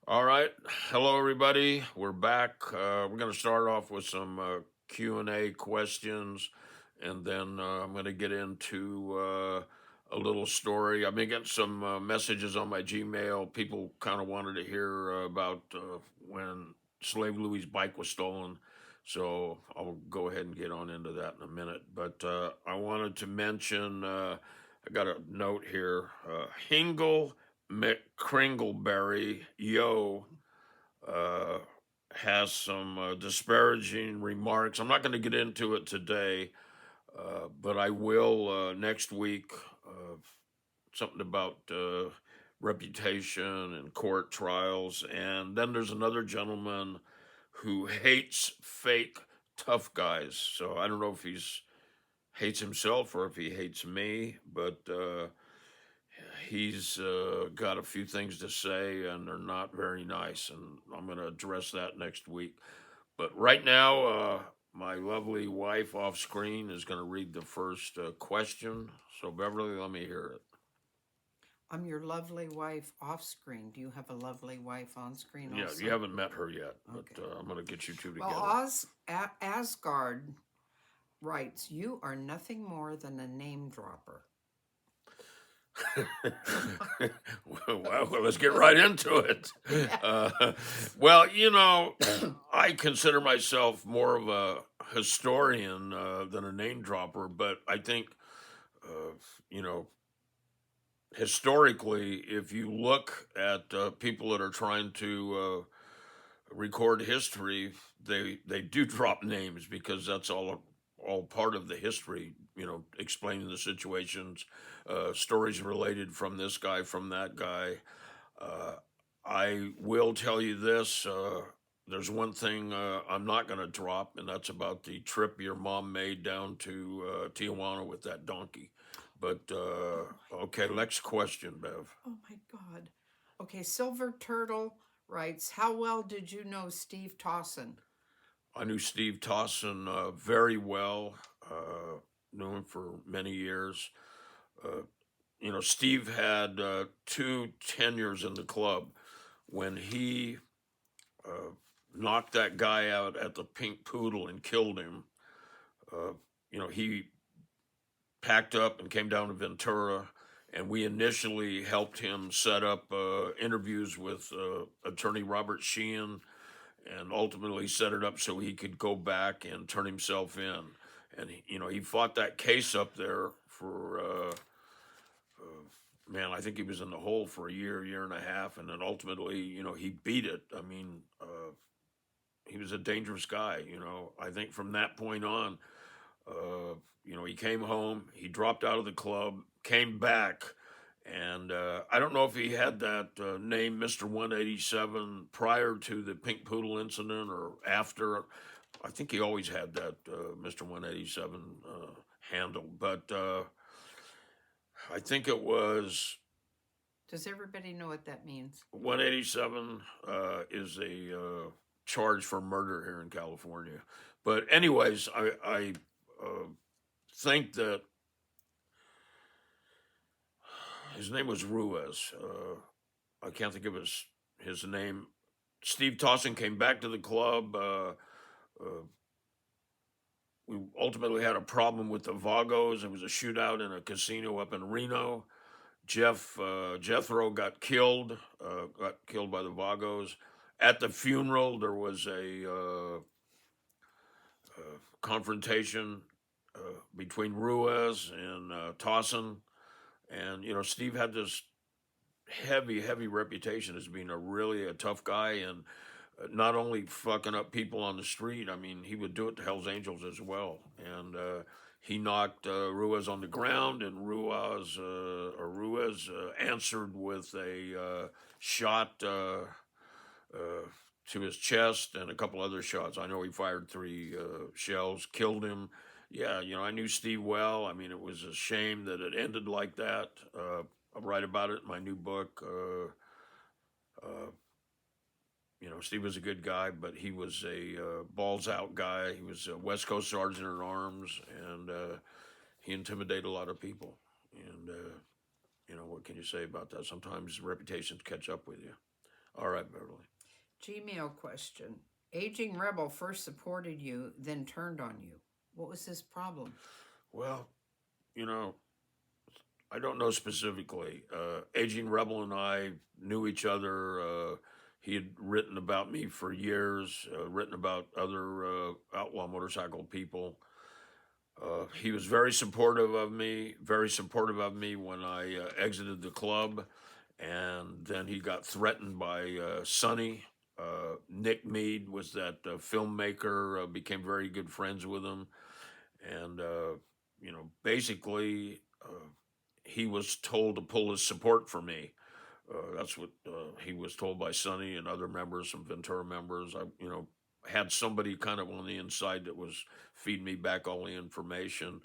All right. Hello, everybody. We're back. We're going to start off with some Q&A questions, and then I'm going to get into a little story. I've been getting some messages on my Gmail. People kind of wanted to hear about when Slave Louie's bike was stolen. So I'll go ahead and get on into that in a minute. But I wanted to mention, I got a note here. Hingle McCringleberry, uh, has some disparaging remarks. I'm not going to get into it today, but I will next week. Something about reputation and court trials. And then there's another gentleman who hates fake tough guys. So I don't know if he's hates himself or if he hates me, but he's got a few things to say, and they're not very nice. And I'm going to address that next week. But right now, my lovely wife off screen is going to read the first question. So, Beverly, let me hear it. I'm your lovely wife off screen. Do you have a lovely wife on screen Yeah, also? you haven't met her yet, but Okay. I'm going to get you two Well, together. Asgard writes, "You are nothing more than a name dropper." Well, let's get right into it. Yeah. Well, I consider myself more of a historian than a name dropper, but I think, uh, you know, historically, if you look at people that are trying to record history, they do drop names because that's all part of the history. Explaining the situations, stories related from this guy, from that guy. Uh, I will tell you this. There's one thing I'm not going to drop, and that's about the trip your mom made down to Tijuana with that donkey. But Oh my okay, God. next question, Bev. Oh my God. Okay, Silver Turtle writes, "How well did you know Steve Tossen?" I knew Steve Tossen very well. Uh, Knew him for many years. Uh, Steve had two tenures in the club when he uh, knocked that guy out at the Pink Poodle and killed him. Uh, he packed up and came down to Ventura, and we initially helped him set up interviews with attorney Robert Sheehan, and ultimately set it up so he could go back and turn himself in. And he fought that case up there for man, I think he was in the hole for a year and a half, and then ultimately, he beat it. I mean, he was a dangerous guy. I think from that point on, he came home, he dropped out of the club, came back, and I don't know if he had that name, Mister 187, prior to the Pink Poodle incident or after. I think he always had that Mister 187 handle, but I think it was Does everybody know what that means? 187 is a charge for murder here in California. But anyways, I think that his name was Ruez. I can't think of his name. Steve Tossen came back to the club. We ultimately had a problem with the Vagos. It was a shootout in a casino up in Reno. Jethro got killed by the Vagos. At the funeral, there was a confrontation between Ruez and Tossen, and Steve had this heavy reputation as being a tough guy, and not only fucking up people on the street. I mean, he would do it to Hell's Angels as well, and he knocked Ruez on the ground, and Ruez answered with a shot to his chest and a couple other shots. I know he fired three shells, killed him. Yeah, I knew Steve well. I mean, it was a shame that it ended like that. I'll write about it in my new book. Uh, Steve was a good guy, but he was a balls out guy. He was a West Coast sergeant at arms, and he intimidated a lot of people. And what can you say about that? Sometimes reputations catch up with you. All right, Beverly. Gmail question. Aging Rebel first supported you, then turned on you. What was his problem? Well, you know, I don't know specifically. Aging Rebel and I knew each other. He had written about me for years, written about other outlaw motorcycle people. He was very supportive of me when I exited the club. And then he got threatened by Sonny. Nick Mead was that filmmaker, became very good friends with him. And, basically, he was told to pull his support for me. That's what he was told by Sonny and other members, some Ventura members. I had somebody kind of on the inside that was feeding me back all the information.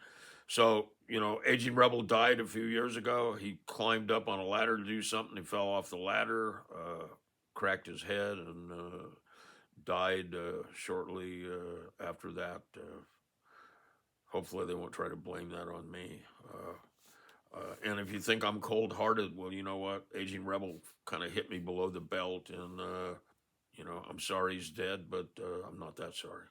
So, Aging Rebel died a few years ago. He climbed up on a ladder to do something. He fell off the ladder, cracked his head, and died shortly after that. Hopefully, they won't try to blame that on me. And if you think I'm cold hearted, well, you know what? Aging Rebel kind of hit me below the belt, and, I'm sorry he's dead, but I'm not that sorry.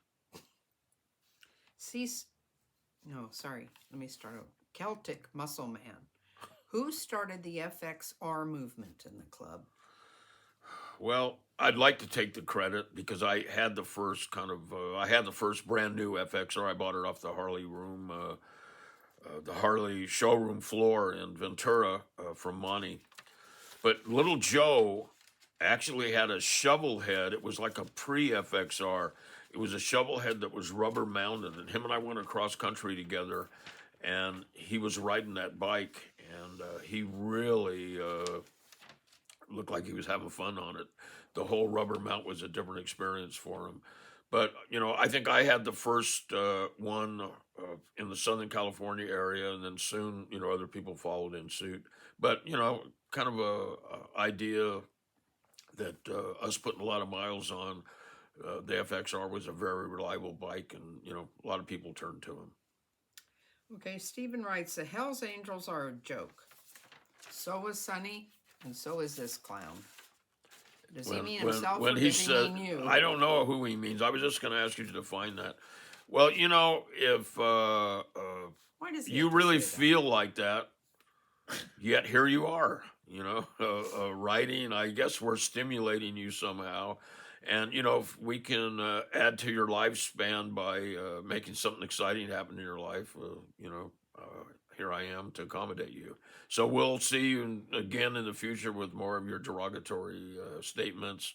No, sorry. Let me start over. Celtic Muscleman. Who started the FXR movement in the club? Well, I'd like to take the credit because I had the first I had the first brand new FXR. I bought it off the Harley room, the Harley showroom floor in Ventura from Monty. But Little Joe actually had a shovel head. It was like a pre-FXR. It was a shovel head that was rubber mounted, and him and I went across country together, and he was riding that bike, and he really looked like he was having fun on it. The whole rubber mount was a different experience for him. But I think I had the first one in the Southern California area, and then soon other people followed in suit. But kind of a idea that us putting a lot of miles on the FXR was a very reliable bike, and a lot of people turned to him. Okay, Stephen writes, the Hells Angels are a joke. So was Sonny, and so is this clown. Does he mean himself or does he mean you? I don't know who he means. I was just going to ask you to define that. Well, if Why does he you have to really say that? feel like that, yet here you are, writing. I guess we're stimulating you somehow. And, if we can add to your lifespan by making something exciting happen in your life, here I am to accommodate you. So we'll see you again in the future with more of your derogatory statements.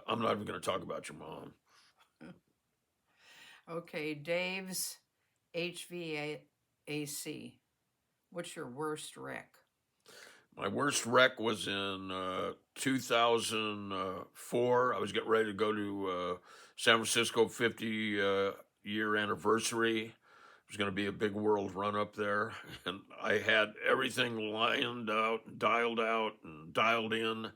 I'm not even going to talk about your mom. Okay, Dave's HVAC. What's your worst wreck? My worst wreck was in 2004. I was getting ready to go to San Francisco 50-year anniversary. It was going to be a big world run up there. And I had everything lined out, dialed and dialed in.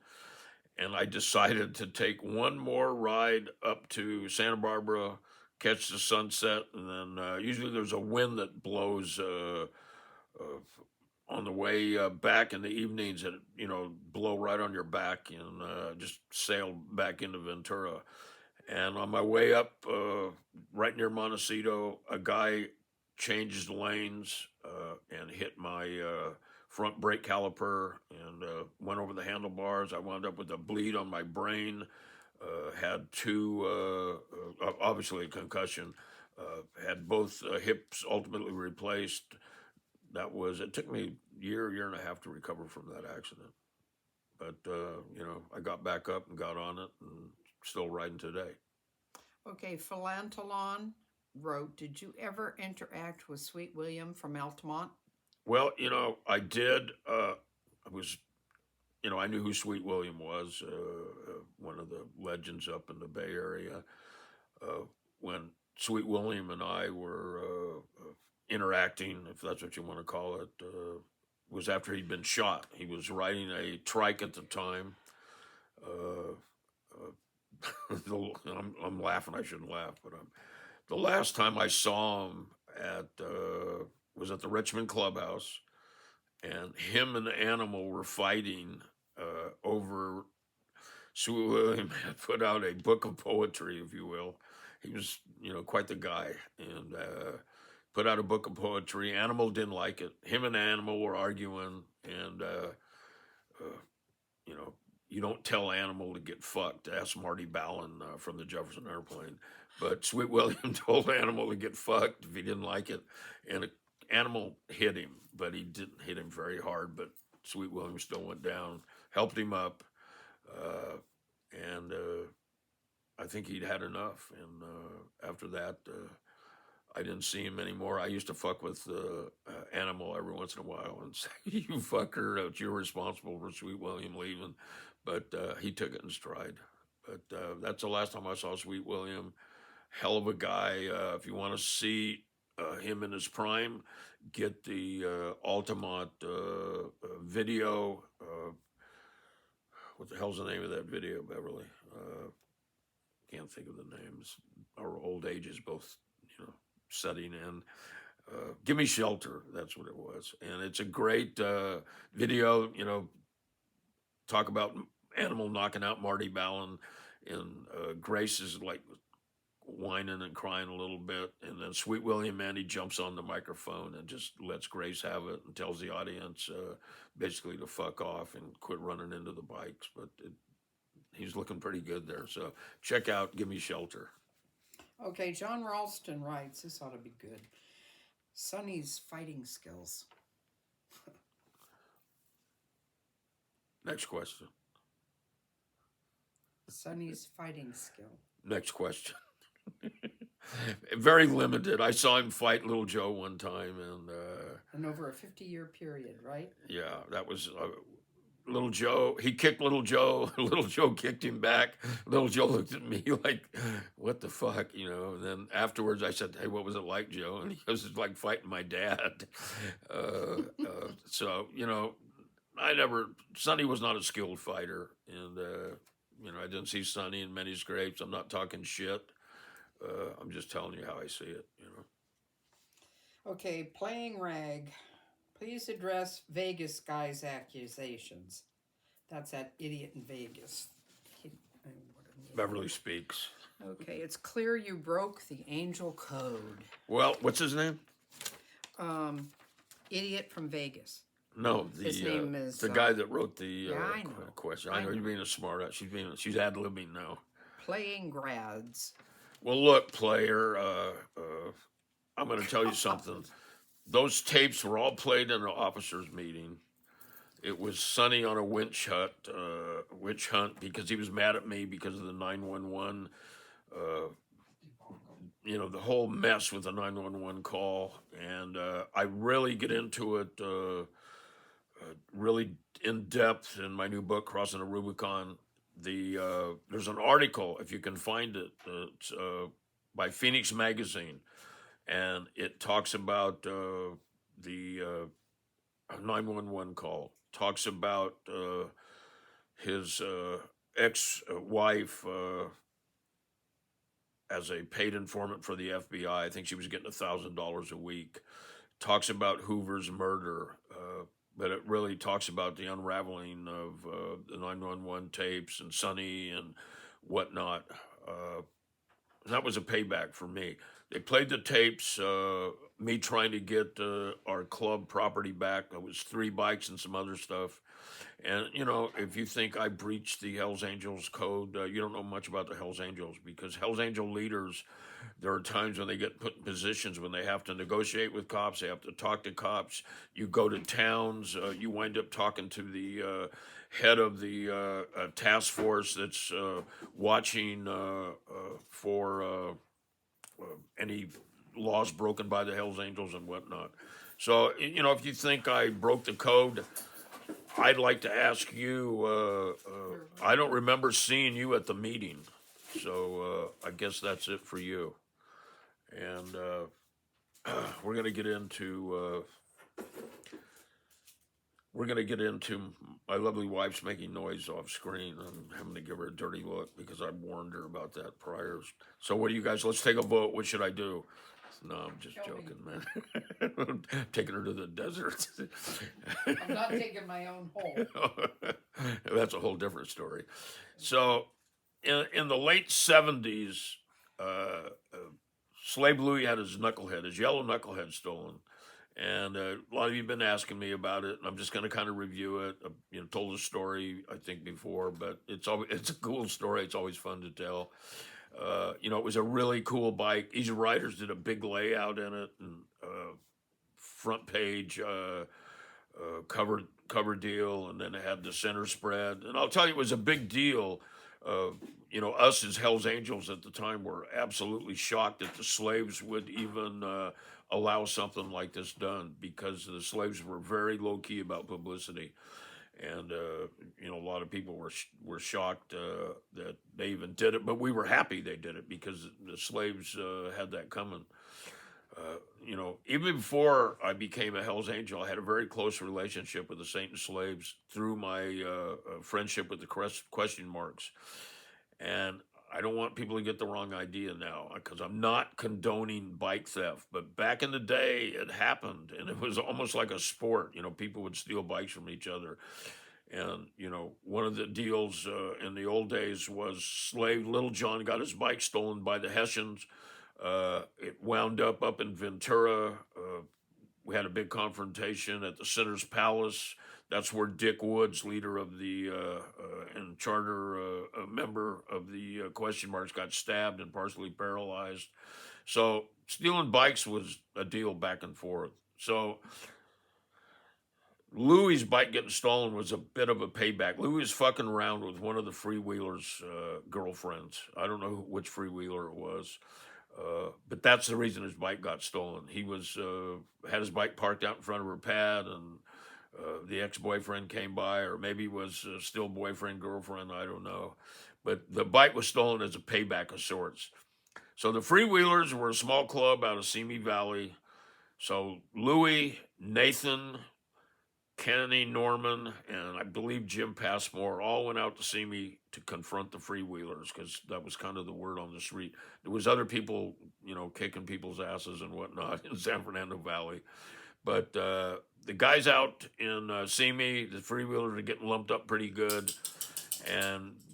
And I decided to take one more ride up to Santa Barbara, catch the sunset. And then usually there's a wind that blows on the way back in the evenings that blow right on your back, and just sail back into Ventura. And on my way up, right near Montecito, a guy changed lanes and hit my front brake caliper and went over the handlebars. I wound up with a bleed on my brain. Had two, obviously a concussion. Had both hips ultimately replaced. It took me a year and a half to recover from that accident. But, I got back up and got on it and still riding today. Okay, Philantalon wrote, did you ever interact with Sweet William from Altamont? Well, I did. I knew who Sweet William was, one of the legends up in the Bay Area. When Sweet William and I were interacting, if that's what you want to call it, was after he'd been shot. He was riding a trike at the time. I'm laughing. I shouldn't laugh, but the last time I saw him was at the Richmond Clubhouse, and him and the animal were fighting over Sweet William had put out a book of poetry, if you will. He was, quite the guy, and put out a book of poetry. Animal didn't like it. Him and Animal were arguing, and you know, you don't tell Animal to get fucked. Ask Marty Ballin from the Jefferson Airplane. But Sweet William told Animal to get fucked if he didn't like it, and Animal hit him, but he didn't hit him very hard. But Sweet William still went down, helped him up, and I think he'd had enough. And after that, I didn't see him anymore. I used to fuck with Animal every once in a while and say, "You fucker, you're responsible for Sweet William leaving." But he took it in stride. But that's the last time I saw Sweet William. Hell of a guy. If you want to see him in his prime, get the Altamont video. What the hell's the name of that video, Beverly? Can't think of the names. Our old age is both, setting in. Give Me Shelter, that's what it was. And it's a great video, talk about Animal knocking out Marty Ballin, and Grace is like whining and crying a little bit, and then Sweet William Mandy jumps on the microphone and just lets Grace have it and tells the audience basically to fuck off and quit running into the bikes. But he's looking pretty good there, so check out Give Me Shelter. Okay, John Ralston writes, this ought to be good. Sonny's fighting skills. Next question. Sonny's fighting skill. Next question. Very limited. I saw him fight Little Joe one time, and over a 50-year period, right? Yeah, that was Little Joe. He kicked Little Joe. Little Joe kicked him back. Little Joe looked at me like, "What the fuck?" And then afterwards, I said, "Hey, what was it like, Joe?" And he goes, "It's like fighting my dad." So Sonny was not a skilled fighter, and I didn't see Sonny in many scrapes. I'm not talking shit. I'm just telling you how I see it, Okay, Playing Rag. Please address Vegas guy's accusations. That's that idiot in Vegas. Beverly speaks. Okay, it's clear you broke the angel code. Well, what's his name? Idiot from Vegas. No, his name is the guy that wrote the yeah, I know. question. I know you're being a smart ass. She's ad-libbing now. Playing grads. Well, look, player, I'm going to tell you something. Those tapes were all played in an officers' meeting. It was Sonny on a witch hunt because he was mad at me because of the 911, the whole mess with the 911 call. And I really get into it really in depth in my new book, Crossing the Rubicon. There's an article, if you can find it, it's by Phoenix Magazine, and it talks about the 911 call. Talks about his ex-wife as a paid informant for the FBI. I think she was getting $1,000 a week. Talks about Hoover's murder. But it really talks about the unraveling of the 911 tapes and Sonny and whatnot. That was a payback for me. They played the tapes, me trying to get our club property back. It was 3 bikes and some other stuff. And, if you think I breached the Hells Angels code, you don't know much about the Hells Angels, because Hells Angel leaders, there are times when they get put in positions when they have to negotiate with cops, they have to talk to cops. You go to towns, you wind up talking to the head of the task force that's watching for any laws broken by the Hells Angels and whatnot. So, if you think I broke the code, I'd like to ask you, I don't remember seeing you at the meeting, so I guess that's it for you. And we're going to get into my lovely wife's making noise off screen. I'm having to give her a dirty look because I warned her about that prior. So what do you guys, let's take a vote. What should I do? No, I'm just joking, man. Taking her to the desert. I'm not taking my own home. That's a whole different story. So, in the late 70s, Slave Lewie had his knucklehead, his yellow knucklehead stolen. And a lot of you have been asking me about it, and I'm just going to kind of review it. Told the story I think before, but it's a cool story. It's always fun to tell. It was a really cool bike. Easy Riders did a big layout in it, and front page cover deal, and then it had the center spread. And I'll tell you, it was a big deal. Us as Hell's Angels at the time were absolutely shocked that the slaves would even allow something like this done, because the slaves were very low key about publicity. And a lot of people were shocked that they even did it, but we were happy they did it because the slaves had that coming. Even before I became a Hell's Angel, I had a very close relationship with the Saint and Slaves through my friendship with the question marks. And I don't want people to get the wrong idea now, because I'm not condoning bike theft. But back in the day, it happened, and it was almost like a sport. People would steal bikes from each other. And, one of the deals in the old days was Little John got his bike stolen by the Hessians. It wound up in Ventura. We had a big confrontation at the Senator's Palace. That's where Dick Woods, leader of the and charter member of the question marks, got stabbed and partially paralyzed. So stealing bikes was a deal back and forth. So Louie's bike getting stolen was a bit of a payback. Louie was fucking around with one of the freewheelers' girlfriends. I don't know which freewheeler it was. But that's the reason his bike got stolen. He was had his bike parked out in front of her pad, and the ex-boyfriend came by, or maybe it was still boyfriend, girlfriend, I don't know. But the bike was stolen as a payback of sorts. So the Freewheelers were a small club out of Simi Valley. So Louie, Nathan, Kenny Norman, and I believe Jim Passmore all went out to see me to confront the Freewheelers, because that was kind of the word on the street. There was other people, kicking people's asses and whatnot in San Fernando Valley. But the guys out in Simi, the Freewheelers, are getting lumped up pretty good.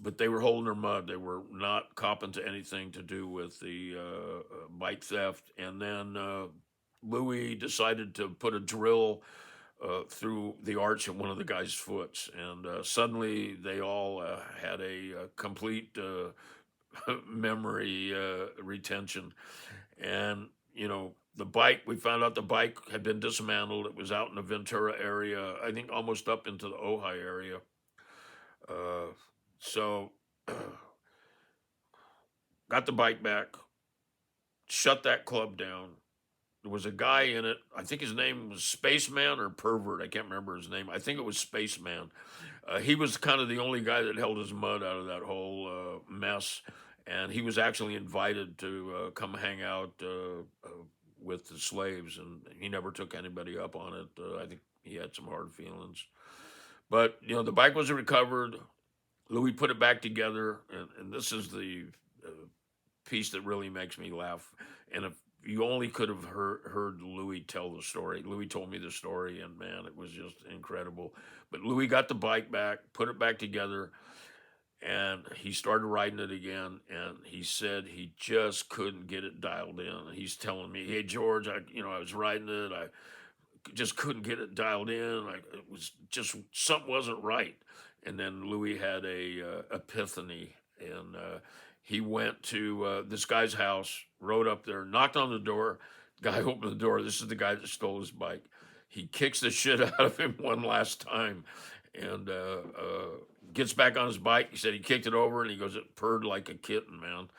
But they were holding their mud. They were not copping to anything to do with the bike theft. And then Louie decided to put a drill through the arch of one of the guys' foots, and suddenly they all had a complete memory retention. And the bike, we found out the bike had been dismantled. It was out in the Ventura area, I think almost up into the Ojai area. So got the bike back, shut that club down. There was a guy in it. I think his name was Spaceman or Pervert. I can't remember his name. I think it was Spaceman. He was kind of the only guy that held his mud out of that whole mess. And he was actually invited to come hang out with the slaves. And he never took anybody up on it. I think he had some hard feelings. But, the bike was recovered. Louie put it back together. And this is the piece that really makes me laugh. And if you only could have heard Louie tell the story. Louie told me the story, and man, it was just incredible. But Louie got the bike back, put it back together, and he started riding it again. And he said he just couldn't get it dialed in. And he's telling me, "Hey George, I was riding it. I just couldn't get it dialed in. It was just something wasn't right." And then Louie had a epiphany, and he went to this guy's house, rode up there, knocked on the door. Guy opened the door. This is the guy that stole his bike. He kicks the shit out of him one last time, and gets back on his bike. He said he kicked it over, and he goes, it purred like a kitten, man.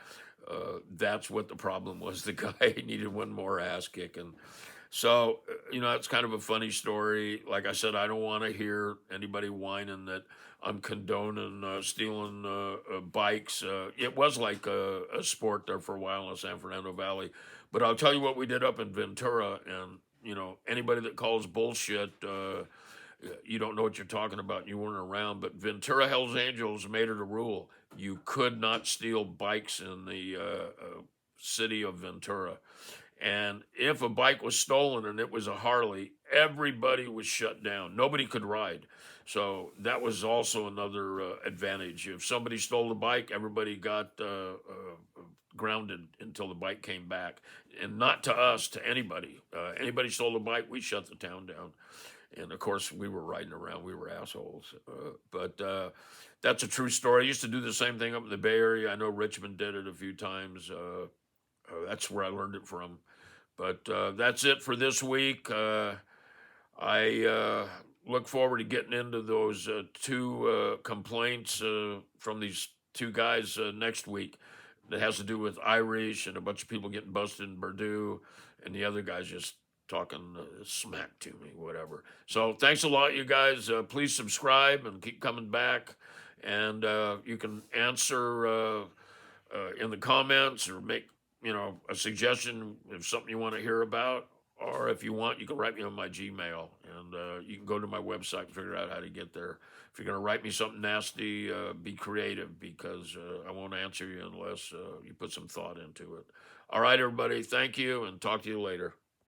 That's what the problem was. The guy needed one more ass kicking. So, it's kind of a funny story. Like I said, I don't want to hear anybody whining that I'm condoning stealing bikes. It was like a sport there for a while in San Fernando Valley. But I'll tell you what we did up in Ventura, and, anybody that calls bullshit, you don't know what you're talking about, and you weren't around. But Ventura Hells Angels made it a rule. You could not steal bikes in the city of Ventura. And if a bike was stolen and it was a Harley, everybody was shut down. Nobody could ride. So that was also another advantage. If somebody stole the bike, everybody got grounded until the bike came back. And not to us, to anybody. Anybody stole the bike, we shut the town down. And of course, we were riding around. We were assholes. But that's a true story. I used to do the same thing up in the Bay Area. I know Richmond did it a few times. That's where I learned it from. But that's it for this week. I look forward to getting into those two complaints from these two guys next week. That has to do with Irish and a bunch of people getting busted in Purdue, and the other guys just talking smack to me, whatever. So thanks a lot, you guys. Please subscribe and keep coming back. And you can answer in the comments or make a suggestion of something you want to hear about, or if you want, you can write me on my Gmail, and you can go to my website and figure out how to get there. If you're going to write me something nasty, be creative, because I won't answer you unless you put some thought into it. All right, everybody, thank you, and talk to you later.